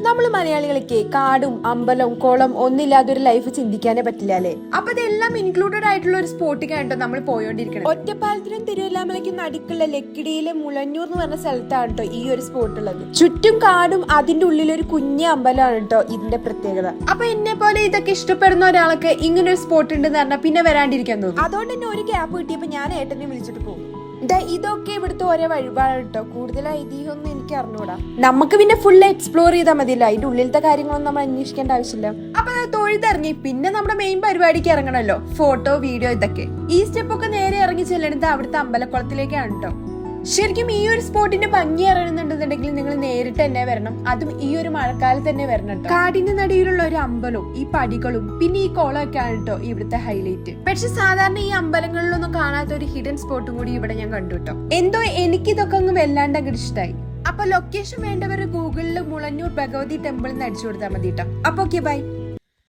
നമ്മൾ മലയാളികൾക്ക് കാടും അമ്പലവും കുളം ഒന്നില്ലാതെ ഒരു ലൈഫ് ചിന്തിക്കാനേ പറ്റില്ല അല്ലേ? അപ്പൊ ഇതെല്ലാം ഇൻക്ലൂഡഡ് ആയിട്ടുള്ള ഒരു സ്പോട്ടിക്കാണ് നമ്മൾ പോയോണ്ടിരിക്കുന്നത്. ഒറ്റപ്പാലത്തിനും തിരുവല്ലാമലയ്ക്കും നടുക്കുള്ള ലക്കിടിയിലെ മുളന്നൂർ എന്ന് പറഞ്ഞ സ്ഥലത്താണ് കേട്ടോ ഈ ഒരു സ്പോട്ട് ഉള്ളത്. ചുറ്റും കാടും അതിന്റെ ഉള്ളിൽ ഒരു കുഞ്ഞ അമ്പലമാണ് കേട്ടോ ഇതിന്റെ പ്രത്യേകത. അപ്പൊ എന്നെ പോലെ ഇതൊക്കെ ഇഷ്ടപ്പെടുന്ന ഒരാൾക്ക് ഇങ്ങനെ ഒരു സ്പോട്ട് ഉണ്ടെന്ന് പറഞ്ഞാൽ പിന്നെ വരാണ്ടിരിക്കാൻ തോന്നും. അതുകൊണ്ട് തന്നെ ഒരു ഗ്യാപ്പ് കിട്ടിയപ്പോ ഞാൻ ഏട്ടനെ വിളിച്ചിട്ട് പോകും. ഇതൊക്കെ ഇവിടുത്തെ ഓരോ വഴിപാട് കേട്ടോ, കൂടുതൽ ഐതിഹ്യമൊന്നും എനിക്ക് അറിഞ്ഞൂടാ. നമുക്ക് പിന്നെ ഫുൾ എക്സ്പ്ലോർ ചെയ്താൽ മതിയല്ലോ, അതിന്റെ ഉള്ളിലത്തെ കാര്യങ്ങളൊന്നും നമ്മൾ അന്വേഷിക്കേണ്ട ആവശ്യമില്ല. അപ്പൊ തൊഴുതിറങ്ങി പിന്നെ നമ്മുടെ മെയിൻ പരിപാടിക്ക് ഇറങ്ങണല്ലോ, ഫോട്ടോ വീഡിയോ ഇതൊക്കെ. ഈ സ്റ്റെപ്പൊക്കെ നേരെ ഇറങ്ങി ചെല്ലണത് അവിടുത്തെ അമ്പലക്കുളത്തിലേക്കാണ് കേട്ടോ. ശരിക്കും ഈ ഒരു സ്പോട്ടിന്റെ ഭംഗി അറിയണമെന്നുണ്ടെന്നുണ്ടെങ്കിൽ നിങ്ങൾ നേരിട്ട് തന്നെ വരണം, അതും ഈ ഒരു മഴക്കാലത്ത് തന്നെ വരണം കേട്ടോ. കാടിന്റെ നടുവിലുള്ള ഒരു അമ്പലവും ഈ പടികളും പിന്നെ ഈ കുളമൊക്കെ ആണ് കേട്ടോ ഇവിടുത്തെ ഹൈലൈറ്റ്. പക്ഷെ സാധാരണ ഈ അമ്പലങ്ങളിലൊന്നും കാണാത്ത ഒരു ഹിഡൻ സ്പോട്ടും കൂടി ഇവിടെ ഞാൻ കണ്ടു കേട്ടോ. എന്തോ എനിക്കിതൊക്കെ ഒന്നും വല്ലാണ്ട് അങ്ങ് ഇഷ്ടമായി. അപ്പൊ ലൊക്കേഷൻ വേണ്ടവർ ഗൂഗിളിൽ മുളന്നൂർ ഭഗവതി ടെമ്പിൾ എന്ന് അടിച്ചു കൊടുത്താൽ മതി കേട്ടോ. അപ്പൊ ഓക്കെ, ബൈ.